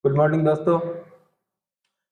Good morning दोस्तों।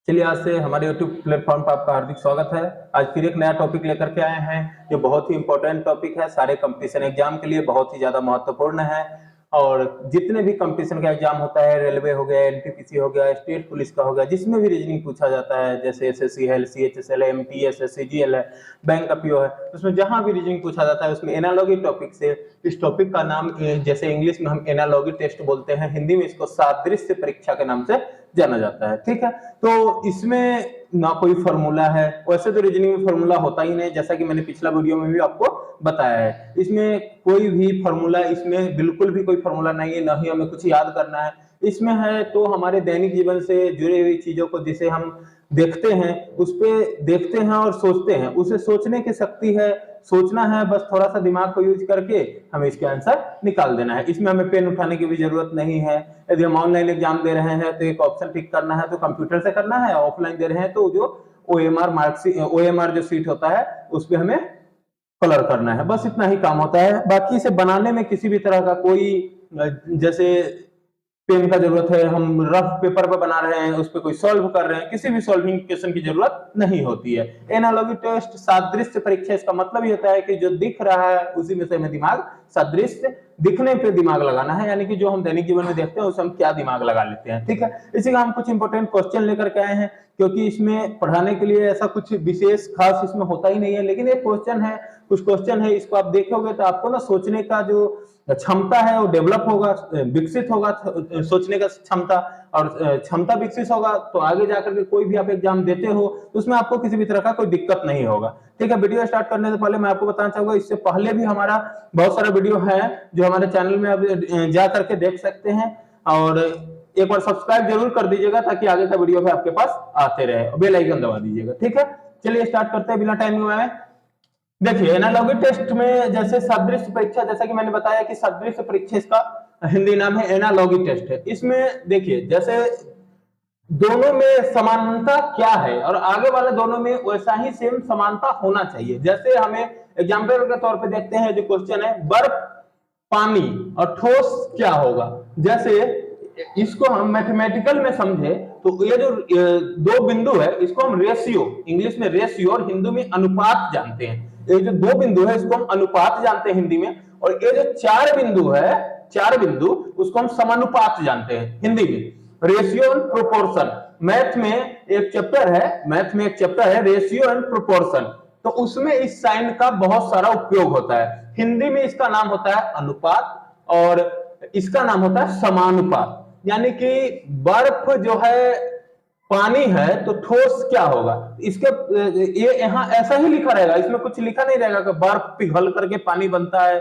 चलिए आज से हमारे YouTube प्लेटफॉर्म पर आपका हार्दिक स्वागत है। आज फिर एक नया टॉपिक लेकर के आए हैं जो बहुत ही इंपॉर्टेंट टॉपिक है, सारे कंपटीशन एग्जाम के लिए बहुत ही ज्यादा महत्वपूर्ण है। और जितने भी कंपटीशन का एग्जाम होता है, रेलवे हो गया, एनटीपीसी हो गया, स्टेट पुलिस का हो गया, जिसमें भी रीजनिंग पूछा जाता है, जैसे एसएससी है, सीएचएसएल है, एमटीएस है, सीजीएल है, बैंक का पीओ है, उसमें जहां भी रीजनिंग पूछा जाता है उसमें एनालॉगी टॉपिक से, इस टॉपिक का नाम जैसे इंग्लिश में हम एनालॉगी टेस्ट बोलते हैं, हिंदी में इसको सादृश्य परीक्षा के नाम से जाना जाता है। ठीक है, तो इसमें ना कोई फॉर्मूला है, वैसे तो रीजनिंग में फॉर्मूला होता ही नहीं, जैसा कि मैंने पिछला वीडियो में भी आपको बताया है। इसमें कोई भी फॉर्मूला, इसमें बिल्कुल भी कोई फॉर्मूला नहीं है, ना ही हमें कुछ याद करना है। इसमें है तो हमारे दैनिक जीवन से जुड़ी हुई चीजों को जिसे हम देखते हैं, उस पे देखते हैं और सोचते हैं, उसे सोचने की शक्ति है, सोचना है, बस थोड़ा सा दिमाग को यूज करके हमें इसके आंसर निकाल देना है। इसमें हमें पेन उठाने की भी जरूरत नहीं है। यदि हम ऑनलाइन एग्जाम दे रहे हैं तो एक ऑप्शन टिक करना है तो कंप्यूटर से करना है, ऑफलाइन दे रहे हैं तो जो ओएमआर जो सीट होता है उस पर हमें कलर करना है, बस इतना ही काम होता है। बाकी इसे बनाने में किसी भी तरह का कोई, जैसे पेन का जरूरत है, हम रफ पेपर पर बना रहे हैं, उस पर कोई सॉल्व कर रहे हैं, किसी भी सॉल्विंग क्वेश्चन की जरूरत नहीं होती है। एनालॉगी टेस्ट सादृश्य परीक्षा, इसका मतलब ये होता है कि जो दिख रहा है उसी में से हमें दिमाग, सादृश्य दिखने पे दिमाग लगाना है, यानी कि जो हम दैनिक जीवन में देखते हैं उसे हम क्या दिमाग लगा लेते हैं। ठीक है, इसी का हम कुछ इंपॉर्टेंट क्वेश्चन लेकर के आए हैं, क्योंकि इसमें पढ़ाने के लिए ऐसा कुछ विशेष खास इसमें होता ही नहीं है, लेकिन एक क्वेश्चन है, कुछ क्वेश्चन है, इसको आप देखोगे तो आपको ना सोचने का जो क्षमता है वो डेवलप होगा, विकसित होगा, सोचने का क्षमता, और क्षमता विकसित होगा तो आगे जाकर के कोई भी आप एग्जाम देते हो तो उसमें आपको किसी भी तरह का कोई दिक्कत नहीं होगा। ठीक है, वीडियो स्टार्ट करने से पहले मैं आपको बताना चाहूंगा, इससे पहले भी हमारा बहुत सारा वीडियो है जो हमारे चैनल में आप जा करके देख सकते हैं, और एक बार सब्सक्राइब जरूर कर दीजिएगा ताकि आगे का वीडियो भी आपके पास आते रहे, बेल आइकन दबा दीजिएगा। ठीक है, चलिए स्टार्ट करते हैं बिना टाइम गवाए। देखिए एनालॉगी टेस्ट में जैसे सदृश्य परीक्षा, जैसा कि मैंने बताया कि सदृश्य परीक्षा इसका हिंदी नाम है, एनालॉगी टेस्ट है। इसमें देखिए जैसे दोनों में समानता क्या है और आगे वाले दोनों में वैसा ही सेम समानता होना चाहिए। जैसे हमें एग्जाम्पल के तौर पे देखते हैं, जो क्वेश्चन है बर्फ, पानी और ठोस क्या होगा। जैसे इसको हम मैथमेटिकल में समझे तो ये जो दो बिंदु है इसको हम रेशियो, इंग्लिश में रेशियो और हिंदी में अनुपात जानते हैं। ये जो दो बिंदु है इसको हम अनुपात जानते हैं हिंदी में, और ये जो चार बिंदु है, चार बिंदु, उसको हम समानुपात जानते हैं हिंदी में, रेशियो एंड प्रोपोर्शन। मैथ में एक चैप्टर है रेशियो एंड प्रोपोर्शन, तो उसमें इस साइन का बहुत सारा उपयोग होता है। हिंदी में इसका नाम होता है अनुपात और इसका नाम होता है समानुपात। यानी कि बर्फ जो है पानी है तो ठोस क्या होगा, इसके ये यहाँ ऐसा ही लिखा रहेगा, इसमें कुछ लिखा नहीं रहेगा कि बर्फ पिघल करके पानी बनता है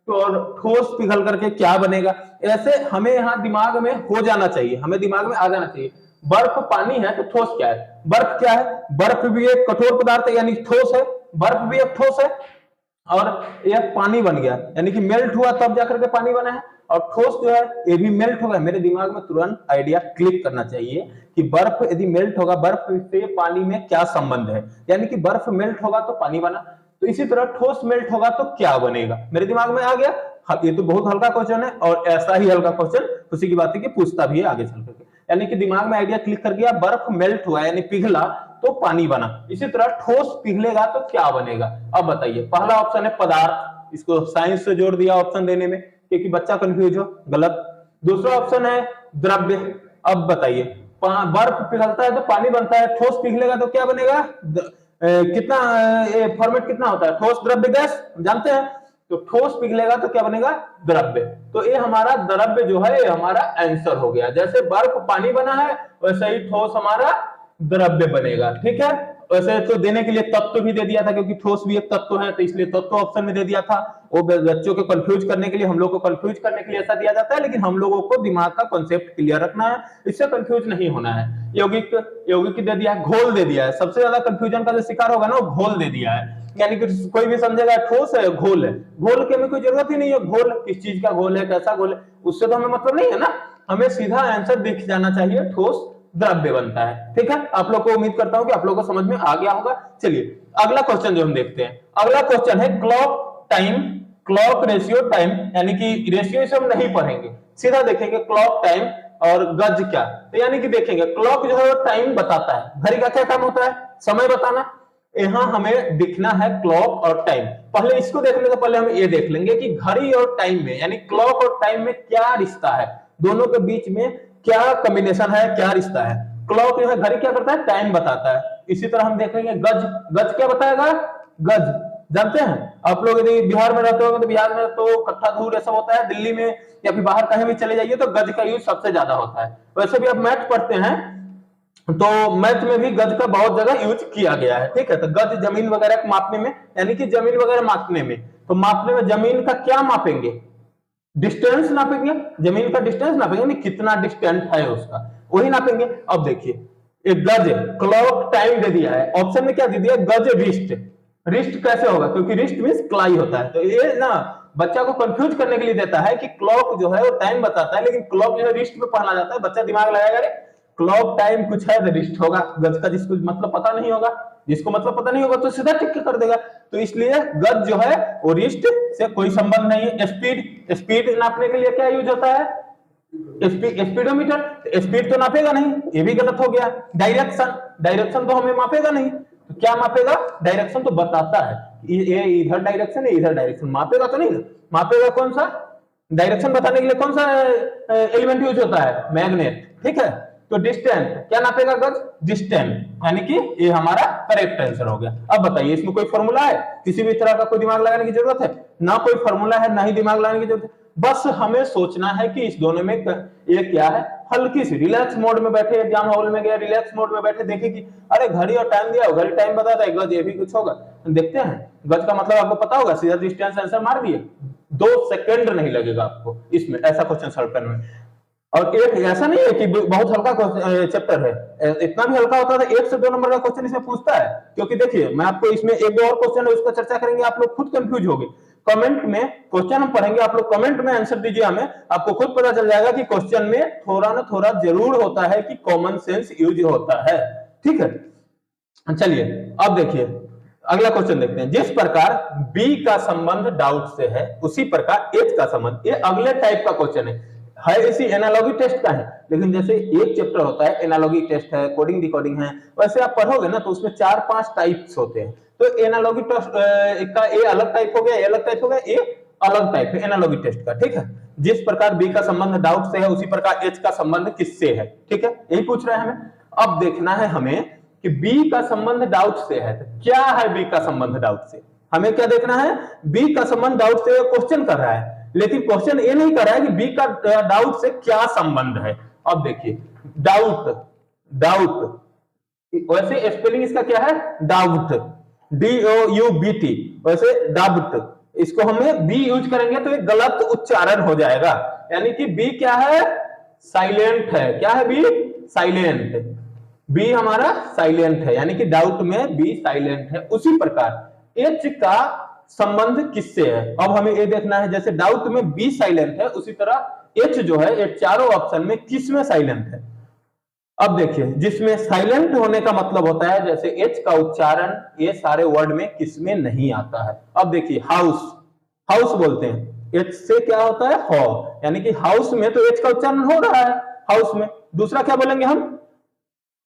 तो और ठोस पिघल करके क्या बनेगा। ऐसे हमें यहाँ दिमाग में हो जाना चाहिए, हमें दिमाग में आ जाना चाहिए, बर्फ पानी है तो ठोस क्या है, बर्फ क्या है, बर्फ भी एक कठोर पदार्थ है यानी ठोस है, बर्फ भी एक ठोस है, और यह पानी बन गया यानी कि मेल्ट हुआ तब जाकर के पानी बना है, और ठोस जो है ये भी मेल्ट होगा। मेरे दिमाग में तुरंत आइडिया क्लिक करना चाहिए कि बर्फ यदि मेल्ट होगा, बर्फ से पानी में क्या संबंध है, यानी कि बर्फ मेल्ट होगा तो पानी बना, तो इसी तरह ठोस मेल्ट होगा तो क्या बनेगा, मेरे दिमाग में आ गया। ये तो बहुत हल्का क्वेश्चन है, और ऐसा ही हल्का क्वेश्चन खुशी की बात है कि पूछता भी है आगे चल करके, यानी कि दिमाग में आइडिया क्लिक कर गया, बर्फ मेल्ट हुआ यानी पिघला तो पानी बना, इसी तरह ठोस पिघलेगा तो क्या बनेगा। अब बताइए, पहला ऑप्शन है पदार्थ, इसको साइंस से जोड़ दिया ऑप्शन देने में क्योंकि बच्चा कंफ्यूज हो, गलत। दूसरा ऑप्शन है द्रव्य। अब बताइए, बर्फ पिघलता है तो पानी बनता है, ठोस पिघलेगा तो क्या बनेगा, कितना फॉर्मेट कितना होता है, ठोस द्रव्य गैस, जानते हैं, तो ठोस पिघलेगा तो क्या बनेगा, द्रव्य। तो ये हमारा द्रव्य जो है ये हमारा आंसर हो गया। जैसे बर्फ पानी बना है वैसे ही ठोस हमारा द्रव्य बनेगा। ठीक है, वैसे तो देने के लिए तत्व भी दे दिया था क्योंकि ठोस भी एक तत्व है, तो इसलिए तत्व ऑप्शन में दे दिया था। वो बच्चों को कंफ्यूज करने के लिए, हम लोग को कंफ्यूज करने के लिए ऐसा दिया जाता है, लेकिन हम लोगों को दिमाग का कॉन्सेप्ट क्लियर रखना है, इससे कंफ्यूज नहीं होना है। यौगिक दे दिया है, घोल दे दिया है, सबसे ज्यादा कंफ्यूजन का जो शिकार होगा ना वो घोल दे दिया है, यानी कि कोई भी समझेगा ठोस है घोल है, घोल की हमें कोई जरूरत ही नहीं है, घोल किस चीज का घोल है, कैसा घोल है, उससे तो हमें मतलब नहीं है ना, हमें सीधा आंसर दिख जाना चाहिए, ठोस द्रव्य बनता है। ठीक है, आप लोग को उम्मीद करता हूं कि आप लोगों को समझ में आ गया होगा। चलिए अगला क्वेश्चन जो हम देखते हैं, अगला क्वेश्चन है clock time, clock ratio time, यानी कि रेशियो से हम नहीं पढ़ेंगे, सीधा देखेंगे क्लॉक टाइम और गज क्या, तो यानी कि देखेंगे क्लॉक जो है वो टाइम बताता है, घड़ी का क्या काम होता है, समय बताना। यहाँ हमें दिखना है क्लॉक और टाइम। पहले इसको देखने से पहले हम ये देख लेंगे कि घड़ी और टाइम में यानी क्लॉक और टाइम में क्या रिश्ता है, दोनों के बीच में क्या कॉम्बिनेशन है, क्या रिश्ता है। क्लॉक जो है घड़ी क्या करता है, टाइम बताता है। इसी तरह हम देखेंगे गज, गज क्या बताएगा, गज जानते हैं आप लोग, यदि बिहार में रहते हो तो बिहार में तो कट्ठा धूर ऐसा होता है, दिल्ली में या फिर बाहर कहीं भी चले जाइए तो गज का यूज सबसे ज्यादा होता है। वैसे भी आप मैथ पढ़ते हैं तो मैथ में भी गज का बहुत जगह यूज किया गया है, ठीक है। तो गज जमीन वगैरह को मापने में, यानी कि जमीन वगैरह मापने में, तो मापने में जमीन का क्या मापेंगे, डिस्टेंस नापेंगे, जमीन का डिस्टेंस नापेंगे, नहीं कितना डिस्टेंस है उसका, वही नापेंगे। अब देखिए एक गज, क्लॉक टाइम दे दिया है, ऑप्शन में क्या दे दिया, गज रिस्ट। रिस्ट कैसे होगा, क्योंकि रिस्ट मींस क्लाई होता है, तो ये ना बच्चा को कंफ्यूज करने के लिए देता है कि क्लॉक जो है वो टाइम बताता है, लेकिन क्लॉक जो है रिस्ट में पढ़ना जाता है। बच्चा दिमाग लगाएगा, रे क्लॉक टाइम कुछ है तो रिस्ट होगा, गज का जिसको मतलब पता नहीं होगा, जिसको मतलब पता नहीं होगा तो सीधा टिक कर देगा। तो इसलिए गज जो है वो रिस्ट से कोई संबंध नहीं है। स्पीड, स्पीड नापने के लिए क्या यूज होता है, स्पीडोमीटर, स्पीड तो नापेगा नहीं, ये भी गलत हो गया। डायरेक्शन, डायरेक्शन तो हमें मापेगा नहीं, तो क्या मापेगा, डायरेक्शन तो बताता है ये इधर डायरेक्शन है, इधर डायरेक्शन, मापेगा तो नहीं ना। मापेगा कौन सा, डायरेक्शन बताने के लिए कौन सा एलिमेंट यूज होता है, मैग्नेट, ठीक है। तो डिस्टेंस क्या नापेगा, गज, डिस्टेंस, यानी कि ये हमारा करेक्ट आंसर हो गया। अब बताइए इसमें कोई फॉर्मूला है, किसी भी तरह का कोई दिमाग लगाने की जरूरत है ना, कोई फॉर्मूला है ना ही दिमाग लगाने की जरूरत है, बस हमें सोचना है कि इस दोनों में ये क्या है। हल्की सी रिलैक्स मोड में बैठे, एग्जाम हॉल में गए रिलैक्स मोड में बैठे, देखे कि अरे घड़ी और टाइम दिया, घड़ी टाइम बताता है, गज ये भी कुछ होगा, देखते हैं गज का मतलब आपको पता होगा, सीधा डिस्टेंस आंसर मार दिए, 2 सेकंड नहीं लगेगा आपको इसमें ऐसा क्वेश्चन सॉल्व करने में। और एक ऐसा नहीं है कि बहुत हल्का चैप्टर है, इतना भी हल्का होता है 1 से 2 नंबर का क्वेश्चन इसमें पूछता है। क्योंकि देखिए मैं आपको इसमें एक और क्वेश्चन है उसका चर्चा करेंगे, आप लोग खुद कंफ्यूज होंगे। कमेंट में क्वेश्चन हम पढ़ेंगे, आप लोग कमेंट में आंसर दीजिए हमें, आपको खुद पता चल जाएगा कि क्वेश्चन में थोड़ा ना थोड़ा जरूर होता है कि कॉमन सेंस यूज होता है, ठीक है। चलिए अब देखिए अगला क्वेश्चन देखते हैं। जिस प्रकार बी का संबंध डाउट से है उसी प्रकार एच का संबंध, ये अगले टाइप का क्वेश्चन है इसी एनालॉगी टेस्ट का है। लेकिन जैसे एक चैप्टर होता है एनालॉगी टेस्ट है, कोडिंग डिकोडिंग है, वैसे आप पढ़ोगे ना तो उसमें 4-5 टाइप्स होते हैं। तो एनालॉगी टेस्ट का ए अलग टाइप हो गया, ए अलग टाइप हो गया, ए अलग टाइप है एनालॉगी टेस्ट का, ठीक है। जिस प्रकार बी का संबंध डाउट से है उसी प्रकार एच का संबंध किससे है, ठीक है, यही पूछ रहे हैं हमें। अब देखना है हमें कि बी का संबंध डाउट से है, तो क्या है बी का संबंध डाउट से, हमें क्या देखना है, बी का संबंध डाउट से क्वेश्चन कर रहा है, लेकिन क्वेश्चन ये नहीं कर रहा है कि बी का डाउट से क्या संबंध है। अब देखिए डाउट, डाउट वैसे स्पेलिंग इसका क्या है, डाउट, DOUBT, वैसे डाउट, इसको हमें बी यूज करेंगे तो एक गलत उच्चारण हो जाएगा, यानी कि बी क्या है, साइलेंट है। क्या है बी, साइलेंट, बी हमारा साइलेंट है, यानी कि डाउट में बी साइलेंट है। उसी प्रकार एच का संबंध किससे है, अब हमें ये देखना है, जैसे डाउट में बी साइलेंट है उसी तरह एच जो है ये चारों ऑप्शन में किस में साइलेंट है। अब देखिए जिसमें साइलेंट होने का मतलब होता है, जैसे एच का उच्चारण ये सारे वर्ड में किस में नहीं आता है। अब देखिए हाउस, हाउस बोलते हैं, एच से क्या होता है, हो, यानी कि हाउस में तो एच का उच्चारण हो रहा है हाउस में। दूसरा क्या बोलेंगे हम,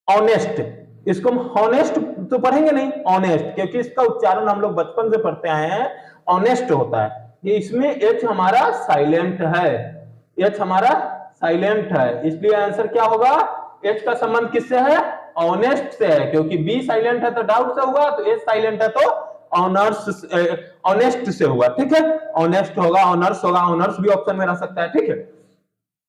ऑनेस्ट, इसको हम हॉनेस्ट तो पढ़ेंगे नहीं, ऑनेस्ट, क्योंकि इसका उच्चारण हम लोग बचपन से पढ़ते आए हैं ऑनेस्ट होता है। ये इसमें एच हमारा साइलेंट है, एच हमारा साइलेंट है, इसलिए आंसर क्या होगा, एच का संबंध किससे है, ऑनेस्ट से है, क्योंकि बी साइलेंट है तो डाउट से हुआ, तो एच साइलेंट है तो ऑनर्स, ऑनेस्ट से हुआ, ठीक है। ऑनेस्ट होगा, ऑनर्स होगा, ऑनर्स भी ऑप्शन में रह सकता है, ठीक है।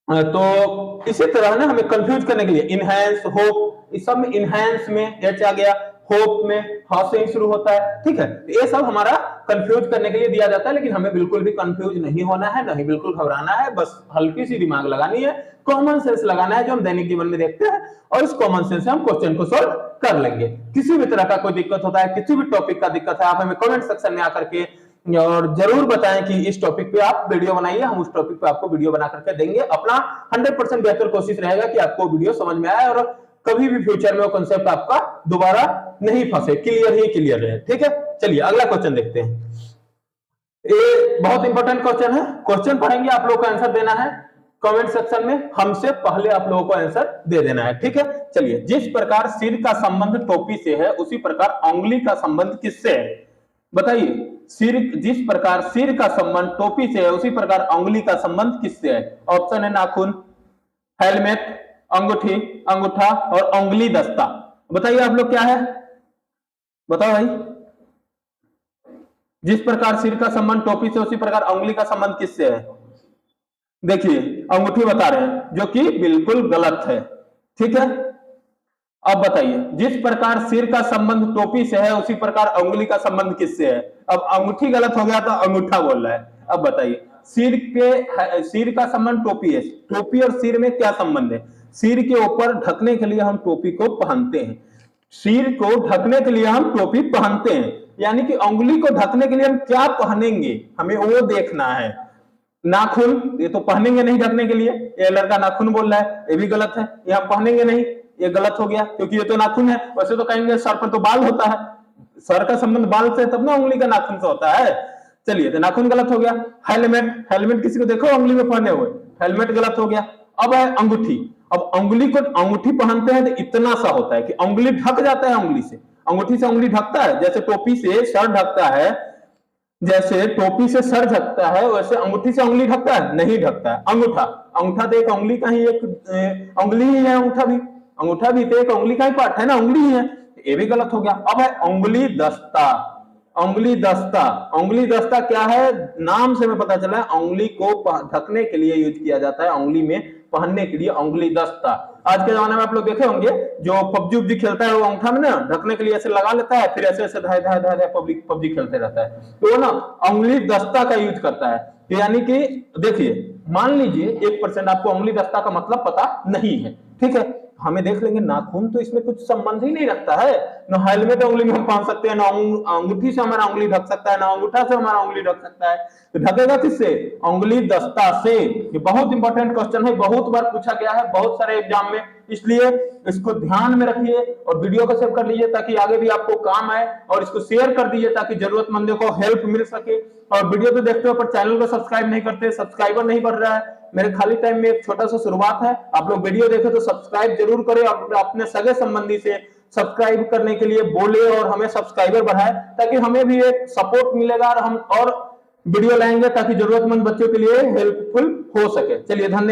तो इसी तरह ना हमें कंफ्यूज करने के लिए इनहैंस, होप, इस सब में इनहैंस में एच आ गया, होप में ह से शुरू होता है, ठीक है। तो ये सब हमारा कंफ्यूज करने के लिए दिया जाता है, लेकिन हमें बिल्कुल भी कंफ्यूज नहीं होना है, नहीं बिल्कुल घबराना है, बस हल्की सी दिमाग लगानी है, कॉमन सेंस लगाना है जो हम दैनिक जीवन में देखते हैं, और इस कॉमन सेंस से हम क्वेश्चन को सॉल्व कर लेंगे। किसी भी तरह का कोई दिक्कत होता है, किसी भी टॉपिक का दिक्कत है, आप हमें कमेंट सेक्शन में आकर के और जरूर बताएं कि इस टॉपिक पे आप वीडियो बनाइए, हम उस टॉपिक पे आपको वीडियो बना करके देंगे। अपना 100% बेहतर कोशिश रहेगा कि आपको वीडियो समझ में आए और कभी भी फ्यूचर में वो कांसेप्ट आपका दोबारा नहीं फंसे, क्लियर ही क्लियर रहे, ठीक है। चलिए अगला क्वेश्चन देखते हैं। ये बहुत इंपॉर्टेंट क्वेश्चन है, क्वेश्चन पढ़ेंगे आप लोग को आंसर देना है। कमेंट सेक्शन में हमसे पहले आप लोगों को आंसर दे देना है, ठीक है। चलिए, जिस प्रकार सिर का संबंध टोपी से है उसी प्रकार उंगली का संबंध किससे है? बताइए, जिस प्रकार सिर का संबंध टोपी से है उसी प्रकार उंगली का संबंध किससे है? ऑप्शन है नाखून, हेलमेट, अंगूठी, अंगूठा और उंगली दस्ता। बताइए आप लोग क्या है, बताओ भाई। जिस प्रकार सिर का संबंध टोपी से उसी प्रकार उंगली का संबंध किससे है? देखिए, अंगूठी बता रहे हैं, जो कि बिल्कुल गलत है, ठीक है। अब बताइए, जिस प्रकार सिर का संबंध टोपी से है उसी प्रकार उंगली का संबंध किससे है? अब अंगूठी गलत हो गया तो अंगूठा बोल रहा है। अब बताइए, सिर का संबंध टोपी है, टोपी और सिर में क्या संबंध है? सिर के ऊपर ढकने के लिए हम टोपी को पहनते हैं, सिर को ढकने के लिए हम टोपी पहनते हैं, यानी कि उंगली को ढकने के लिए हम क्या पहनेंगे हमें वो देखना है। नाखून, ये तो पहनेंगे नहीं ढकने के लिए, ये लड़का नाखून बोल रहा है, ये भी गलत है, यहाँ पहनेंगे नहीं, ये गलत हो गया क्योंकि ये तो नाखून है। वैसे तो कहेंगे सर पर तो बाल होता है, सर का संबंध बाल से तब ना उंगली का नाखून से होता है। चलिए, तो नाखून गलत हो गया। हेलमेट, हेलमेट किसी को देखो उंगली में पहने हुए, हेलमेट गलत हो गया। अब है अंगूठी, अब उंगली को अंगूठी पहनते हैं तो इतना सा होता है कि उंगली ढक जाता है उंगली से, अंगूठी से उंगली ढकता है, जैसे टोपी से सर ढकता है, जैसे टोपी से सर ढकता है वैसे अंगूठी से उंगली ढकता है? नहीं ढकता है। अंगूठा, अंगूठा तो एक उंगली का ही एक उंगली ही है, अंगूठा भी तो एक उंगली का ही पार्ट है ना, उंगली ही है, ये भी गलत हो गया। अब है उंगली दस्ता, उंगली दस्ता, उंगली दस्ता क्या है? नाम से हमें पता चला है उंगली को ढकने के लिए यूज किया जाता है, उंगली में पहनने के लिए उंगली दस्ता। आज के जमाने में आप लोग देखे होंगे जो पबजी उबजी खेलता है वो अंगूठा में ना ढकने के लिए ऐसे लगा लेता है, फिर ऐसे ऐसे धाय धाय धाय धाय पबजी खेलते रहता है, तो वो ना उंगली दस्ता का यूज करता है। यानी कि देखिए, मान लीजिए 1% आपको उंगली दस्ता का मतलब पता नहीं है, ठीक है, हमें देख लेंगे नाखून तो इसमें कुछ संबंध ही नहीं रखता है, ना हेलमेट उंगली में हम पहन सकते हैं, ना अंगूठी से हमारा उंगली ढक सकता है, ना अंगूठा से हमारा उंगली ढक सकता है, तो ढकेगा किससे? उंगली दस्ता से। ये बहुत इंपॉर्टेंट क्वेश्चन है, बहुत बार पूछा गया है बहुत सारे एग्जाम में, इसलिए इसको ध्यान में रखिए और वीडियो को सेव कर लीजिए ताकि आगे भी आपको काम आए, और इसको शेयर कर दीजिए ताकि जरूरतमंदों को हेल्प मिल सके। और वीडियो तो देखते हो पर चैनल को सब्सक्राइब नहीं करते, सब्सक्राइबर नहीं बढ़ रहा है। मेरे खाली टाइम में एक छोटा सा शुरुआत है, आप लोग वीडियो देखे तो सब्सक्राइब जरूर करें, अपने सगे संबंधी से सब्सक्राइब करने के लिए बोले और हमें सब्सक्राइबर बढ़ाए ताकि हमें भी एक सपोर्ट मिलेगा और हम और वीडियो लाएंगे ताकि जरूरतमंद बच्चों के लिए हेल्पफुल हो सके। चलिए, धन्यवाद।